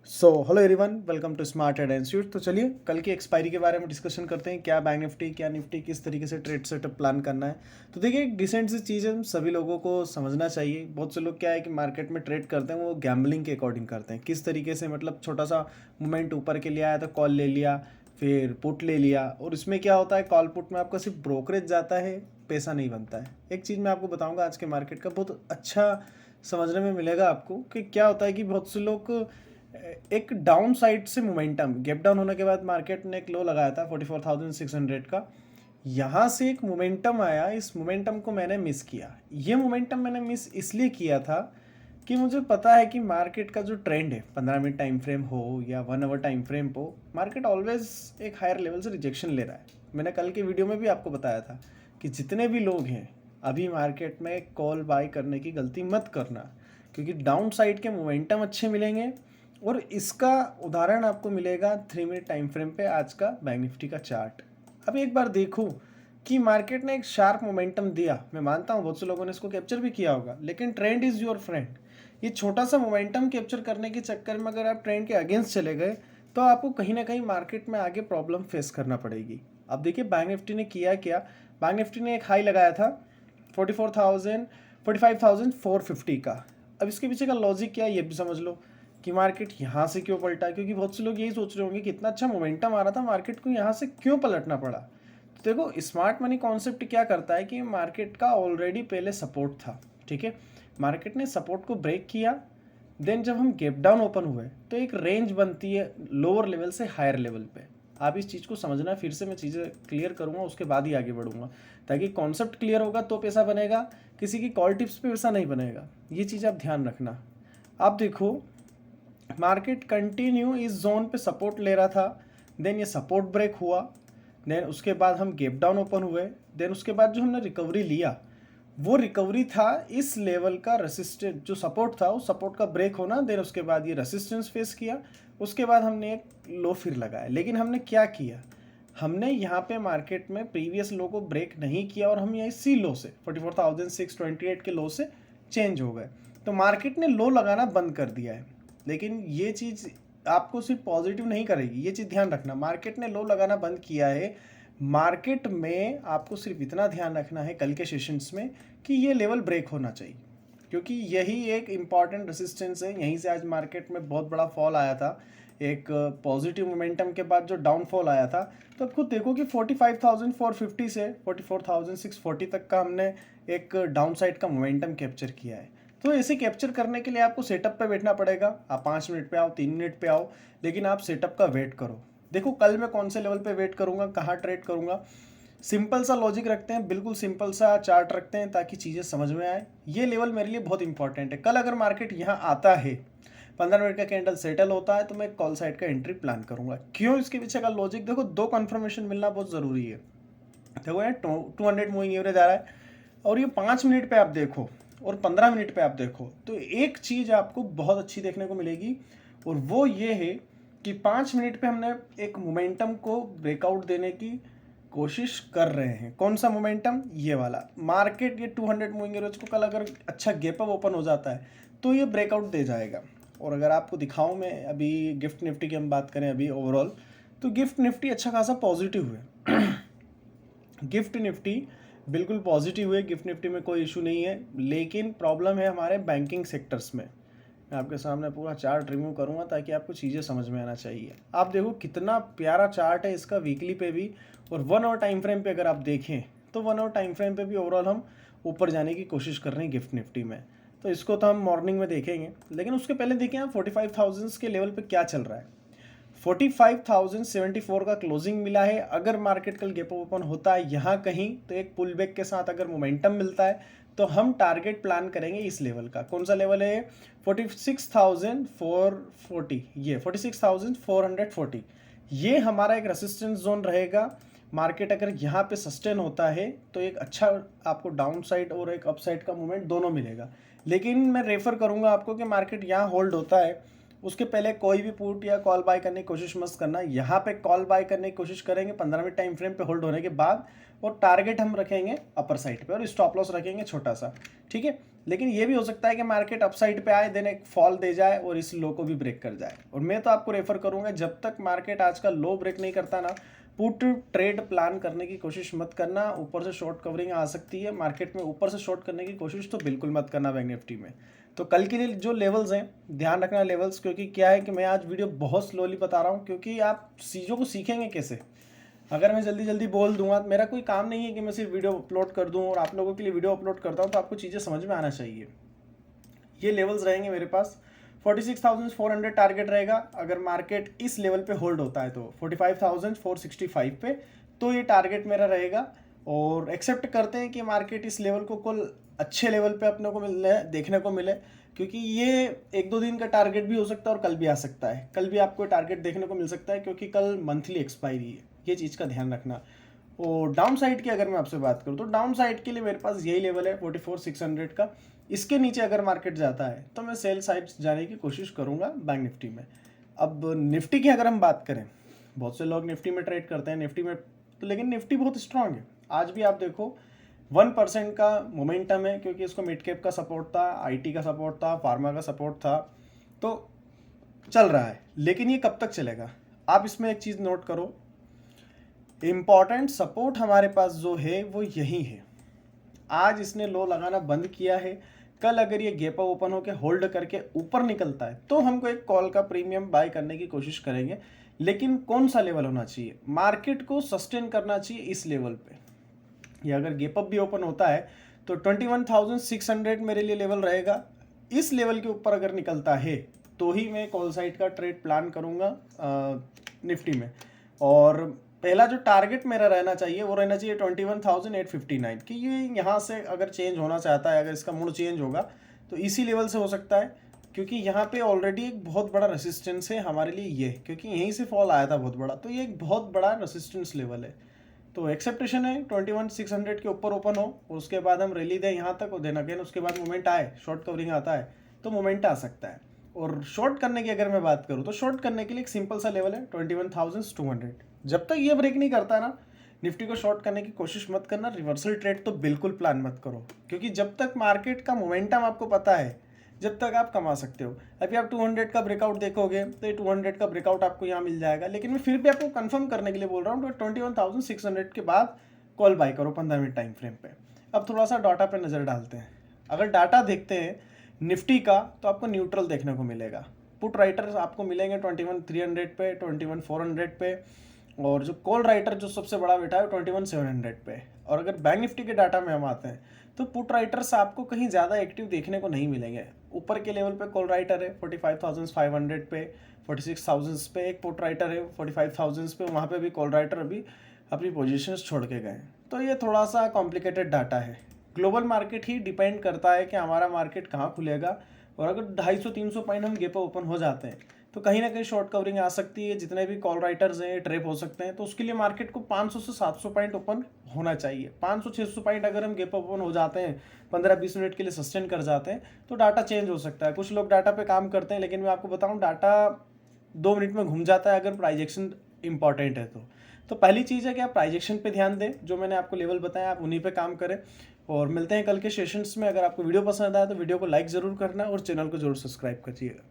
Hello everyone, welcome to smart head institute. तो चलिए कल की एक्सपायरी के बारे में डिस्कशन करते हैं। क्या बैंक निफ्टी, क्या निफ्टी, किस तरीके से ट्रेड सेटअप प्लान करना है। तो देखिए, एक डिसेंट सी चीज़ है, हम सभी लोगों को समझना चाहिए। बहुत से लोग क्या है कि मार्केट में ट्रेड करते हैं, वो गैम्बलिंग के अकॉर्डिंग करते हैं। किस तरीके से, मतलब छोटा सा मूवमेंट ऊपर के लिए आया तो कॉल ले लिया, फिर पुट ले लिया। और इसमें क्या होता है, कॉल पुट में आपका सिर्फ ब्रोकरेज जाता है, पैसा नहीं बनता है। एक चीज़ मैं आपको बताऊंगा आज के मार्केट का, बहुत अच्छा समझने में मिलेगा आपको कि क्या होता है कि बहुत से लोग एक डाउन साइड से मोमेंटम, गैप डाउन होने के बाद मार्केट ने एक लो लगाया था 44,600 का। यहाँ से एक मोमेंटम आया, इस मोमेंटम को मैंने मिस किया। ये मोमेंटम मैंने मिस इसलिए किया था कि मुझे पता है कि मार्केट का जो ट्रेंड है, 15 मिनट टाइम फ्रेम हो या 1 आवर टाइम फ्रेम हो, मार्केट ऑलवेज एक हायर लेवल से रिजेक्शन ले रहा है। मैंने कल के वीडियो में भी आपको बताया था कि जितने भी लोग हैं अभी मार्केट में कॉल बाय करने की गलती मत करना, क्योंकि डाउन साइड के मोमेंटम अच्छे मिलेंगे। और इसका उदाहरण आपको मिलेगा 3 मिनट टाइम फ्रेम पे आज का बैंक निफ्टी का चार्ट। अब एक बार देखो कि मार्केट ने एक शार्प मोमेंटम दिया। मैं मानता हूँ बहुत से लोगों ने इसको कैप्चर भी किया होगा, लेकिन ट्रेंड इज़ योर फ्रेंड। ये छोटा सा मोमेंटम कैप्चर करने के चक्कर में अगर आप ट्रेंड के अगेंस्ट चले गए तो आपको कहीं ना कहीं मार्केट में आगे प्रॉब्लम फेस करना पड़ेगी। अब देखिए बैंक निफ्टी ने किया क्या। बैंक निफ्टी ने एक हाई लगाया था 45,450 का। अब इसके पीछे का लॉजिक क्या है ये भी समझ लो कि मार्केट यहाँ से क्यों पलटा। क्योंकि बहुत से लोग यही सोच रहे होंगे कि इतना अच्छा मोमेंटम आ रहा था, मार्केट को यहाँ से क्यों पलटना पड़ा। तो देखो, स्मार्ट मनी कॉन्सेप्ट क्या करता है कि मार्केट का ऑलरेडी पहले सपोर्ट था, ठीक है। मार्केट ने सपोर्ट को ब्रेक किया, देन जब हम गैप डाउन ओपन हुए तो एक रेंज बनती है लोअर लेवल से हायर लेवल पे। आप इस चीज़ को समझना, फिर से मैं चीज़ें क्लियर करूँगा, उसके बाद ही आगे बढ़ूँगा, ताकि कॉन्सेप्ट क्लियर होगा तो पैसा बनेगा, किसी की कॉल टिप्स पे पैसा नहीं बनेगा। ये चीज़ आप ध्यान रखना। आप देखो, मार्केट कंटिन्यू इस जोन पे सपोर्ट ले रहा था, देन ये सपोर्ट ब्रेक हुआ, देन उसके बाद हम गैप डाउन ओपन हुए, देन उसके बाद जो हमने रिकवरी लिया वो रिकवरी था इस लेवल का रेसिस्टेंस, जो सपोर्ट था उस सपोर्ट का ब्रेक होना, देन उसके बाद ये रेसिस्टेंस फेस किया। उसके बाद हमने एक लो फिर लगाया। लेकिन हमने क्या किया, हमने यहाँ पे मार्केट में प्रीवियस लो को ब्रेक नहीं किया और हम यहाँ इसी लो से 44,628 के लो से चेंज हो गए। तो मार्केट ने लो लगाना बंद कर दिया है। लेकिन ये चीज़ आपको सिर्फ पॉजिटिव नहीं करेगी, ये चीज़ ध्यान रखना। मार्केट ने लो लगाना बंद किया है, मार्केट में आपको सिर्फ इतना ध्यान रखना है कल के सेशंस में कि ये लेवल ब्रेक होना चाहिए, क्योंकि यही एक इम्पॉर्टेंट रेसिस्टेंस है। यहीं से आज मार्केट में बहुत बड़ा फॉल आया था, एक पॉजिटिव मोमेंटम के बाद जो डाउनफॉल आया था। तो अब खुद देखो कि 45,450 से 44,640 तक का हमने एक डाउन साइड का मोमेंटम कैप्चर किया है। तो ऐसे कैप्चर करने के लिए आपको सेटअप पे बैठना पड़ेगा। आप 5 मिनट पे आओ, 3 मिनट पे आओ, लेकिन आप सेटअप का वेट करो। देखो कल मैं कौन से लेवल पे वेट करूंगा, कहाँ ट्रेड करूंगा। सिंपल सा लॉजिक रखते हैं, बिल्कुल सिंपल सा चार्ट रखते हैं ताकि चीज़ें समझ में आए। ये लेवल मेरे लिए बहुत इंपॉर्टेंट है। कल अगर मार्केट यहाँ आता है, 15 मिनट का कैंडल सेटल होता है, तो मैं कॉल साइड का एंट्री प्लान करूंगा। क्यों, इसके पीछे का लॉजिक देखो, दो कन्फर्मेशन मिलना बहुत ज़रूरी है। देखो यार, 200 मूविंग एवरेज आ रहा है और ये 5 मिनट पे आप देखो और 15 मिनट पे आप देखो, तो एक चीज़ आपको बहुत अच्छी देखने को मिलेगी, और वो ये है कि 5 मिनट पे हमने एक मोमेंटम को ब्रेकआउट देने की कोशिश कर रहे हैं। कौन सा मोमेंटम, ये वाला। मार्केट ये 200 मूविंग एवरेज को कल अगर अच्छा गैप अप ओपन हो जाता है तो ये ब्रेकआउट दे जाएगा। और अगर आपको दिखाऊं मैं, अभी गिफ्ट निफ्टी की हम बात करें अभी ओवरऑल, तो गिफ्ट निफ्टी अच्छा खासा पॉजिटिव है। गिफ्ट निफ्टी बिल्कुल पॉजिटिव है, गिफ्ट निफ्टी में कोई इशू नहीं है। लेकिन प्रॉब्लम है हमारे बैंकिंग सेक्टर्स में। मैं आपके सामने पूरा चार्ट रिमूव करूंगा ताकि आपको चीज़ें समझ में आना चाहिए। आप देखो कितना प्यारा चार्ट है इसका, वीकली पे भी और 1 आवर टाइम फ्रेम पे अगर आप देखें तो 1 आवर टाइम फ्रेम पे भी ओवरऑल हम ऊपर जाने की कोशिश कर रहे हैं गिफ्ट निफ्टी में। तो इसको तो हम मॉर्निंग में देखेंगे, लेकिन उसके पहले देखें आप 45,000 के लेवल पे क्या चल रहा है। 45,074 का क्लोजिंग मिला है। अगर मार्केट कल गैप ओपन होता है यहाँ कहीं, तो एक पुल बैक के साथ अगर मोमेंटम मिलता है तो हम टारगेट प्लान करेंगे इस लेवल का। कौन सा लेवल है, 46,440, ये 46,440, ये हमारा एक रेसिस्टेंस जोन रहेगा। मार्केट अगर यहाँ पे सस्टेन होता है तो एक अच्छा आपको डाउन साइड और एक अप साइड का मूवमेंट दोनों मिलेगा। लेकिन मैं रेफर करूँगा आपको कि मार्केट यहाँ होल्ड होता है उसके पहले कोई भी पुट या कॉल बाय करने की कोशिश मत करना। यहाँ पे कॉल बाय करने की कोशिश करेंगे 15 मिनट टाइम फ्रेम पे होल्ड होने के बाद, और टारगेट हम रखेंगे अपर साइड पे और स्टॉप लॉस रखेंगे छोटा सा, ठीक है। लेकिन ये भी हो सकता है कि मार्केट अप साइड पे आए, देन एक फॉल दे जाए और इस लो को भी ब्रेक कर जाए। और मैं तो आपको रेफर करूंगा, जब तक मार्केट आज का लो ब्रेक नहीं करता ना, पुट ट्रेड प्लान करने की कोशिश मत करना। ऊपर से शॉर्ट कवरिंग आ सकती है मार्केट में, ऊपर से शॉर्ट करने की कोशिश तो बिल्कुल मत करना बैंक निफ्टी में। तो कल के लिए जो लेवल्स हैं, ध्यान रखना लेवल्स, क्योंकि क्या है कि मैं आज वीडियो बहुत स्लोली बता रहा हूँ, क्योंकि आप चीज़ों को सीखेंगे कैसे। अगर मैं जल्दी जल्दी बोल दूंगा, मेरा कोई काम नहीं है कि मैं सिर्फ वीडियो अपलोड कर दूं और आप लोगों के लिए वीडियो अपलोड करता हूं, तो आपको चीज़ें समझ में आना चाहिए। ये लेवल्स रहेंगे मेरे पास। 46,400 टारगेट रहेगा अगर मार्केट इस लेवल पे होल्ड होता है, तो 45,465 पे, तो ये टारगेट मेरा रहेगा। और एक्सेप्ट करते हैं कि मार्केट इस लेवल को कुल अच्छे लेवल पे अपने को देखने को मिले, क्योंकि ये एक दो दिन का टारगेट भी हो सकता है और कल भी आ सकता है। कल भी आपको टारगेट देखने को मिल सकता है, क्योंकि कल मंथली एक्सपायरी है, ये चीज़ का ध्यान रखना। और डाउन साइड की अगर मैं आपसे बात करूँ, तो डाउन साइड के लिए मेरे पास यही लेवल है 44,600 का। इसके नीचे अगर मार्केट जाता है तो मैं सेल साइड जाने की कोशिश करूंगा बैंक निफ्टी में। अब निफ्टी की अगर हम बात करें, बहुत से लोग निफ्टी में ट्रेड करते हैं निफ्टी में, तो लेकिन निफ्टी बहुत स्ट्रांग है। आज भी आप देखो 1% का मोमेंटम है, क्योंकि इसको मिड कैप का सपोर्ट था, आईटी का सपोर्ट था, फार्मा का सपोर्ट था, तो चल रहा है। लेकिन ये कब तक चलेगा? आप इसमें एक चीज़ नोट करो, इम्पॉर्टेंट सपोर्ट हमारे पास जो है वो यही है। आज इसने लो लगाना बंद किया है, कल अगर ये गैप ओपन होकर होल्ड करके ऊपर निकलता है तो हमको एक कॉल का प्रीमियम बाय करने की कोशिश करेंगे। लेकिन कौन सा लेवल होना चाहिए? मार्केट को सस्टेन करना चाहिए इस लेवल पे। ये अगर गैप अप भी ओपन होता है तो 21,600 मेरे लिए लेवल रहेगा। इस लेवल के ऊपर अगर निकलता है तो ही मैं कॉल साइड का ट्रेड प्लान करूंगा निफ्टी में। और पहला जो टारगेट मेरा रहना चाहिए वो रहना चाहिए 21,859 कि ये यहाँ से अगर चेंज होना चाहता है, अगर इसका मूड चेंज होगा तो इसी लेवल से हो सकता है, क्योंकि यहाँ पे ऑलरेडी एक बहुत बड़ा रेसिस्टेंस है हमारे लिए ये, क्योंकि यहीं से फॉल आया था बहुत बड़ा, तो ये एक बहुत बड़ा रेसिस्टेंस लेवल है। तो एक्सेप्टेशन है 21,600 के ऊपर ओपन हो, उसके बाद हम रैली दें यहाँ तक और देन अगेन उसके बाद मोमेंट आए, शॉर्ट कवरिंग आता है तो मोमेंट आ सकता है। और शॉर्ट करने की अगर मैं बात करूँ तो शॉर्ट करने के लिए एक सिंपल सा लेवल है 21,200। जब तक ये ब्रेक नहीं करता ना, निफ्टी को शॉर्ट करने की कोशिश मत करना। रिवर्सल ट्रेड तो बिल्कुल प्लान मत करो, क्योंकि जब तक मार्केट का मोमेंटम आपको पता है, जब तक आप कमा सकते हो। अभी आप 200 का ब्रेकआउट देखोगे तो ये 200 का ब्रेकआउट आपको यहाँ मिल जाएगा, लेकिन मैं फिर भी आपको कंफर्म करने के लिए बोल रहा हूँ, 21,600 के बाद कॉल बाय करो 15 मिनट टाइम फ्रेम पे। अब थोड़ा सा डाटा पे नज़र डालते हैं। अगर डाटा देखते हैं निफ्टी का, तो आपको न्यूट्रल देखने को मिलेगा। पुट राइटर्स आपको मिलेंगे 21,300 पे, 21,400 पे, और जो कॉल राइटर जो सबसे बड़ा बैठा है 21,700 पे। और अगर बैंक निफ्टी के डाटा में हम आते हैं तो पुट राइटर्स आपको कहीं ज़्यादा एक्टिव देखने को नहीं मिलेंगे। ऊपर के लेवल पे कॉल राइटर है 45,500 पे, 46,000 पे एक पुट राइटर है, 45,000 पे वहाँ पे भी कॉल राइटर अभी अपनी पोजीशंस छोड़ के गए। तो ये थोड़ा सा कॉम्प्लिकेटेड डाटा है। ग्लोबल मार्केट ही डिपेंड करता है कि हमारा मार्केट कहाँ खुलेगा, और अगर 250-300 पॉइंट हम गैप ओपन हो जाते हैं तो कहीं ना कहीं शॉर्ट कवरिंग आ सकती है। जितने भी कॉल राइटर्स हैं ट्रेप हो सकते हैं, तो उसके लिए मार्केट को 500 से 700 पॉइंट ओपन होना चाहिए। 500-600 पॉइंट अगर हम गैप ओपन हो जाते हैं, 15-20 मिनट के लिए सस्टेन कर जाते हैं, तो डाटा चेंज हो सकता है। कुछ लोग डाटा पे काम करते हैं, लेकिन मैं आपको बताऊं डाटा 2 मिनट में घूम जाता है अगर प्राइजेक्शन इंपॉर्टेंट है तो पहली चीज़ है कि आप प्राइजेक्शन पे ध्यान दें। जो मैंने आपको लेवल बताया आप उन्हीं पे काम करें। और मिलते हैं कल के सेशंस में। अगर आपको वीडियो पसंद आया तो वीडियो को लाइक ज़रूर करना और चैनल को जरूर सब्सक्राइब करिएगा।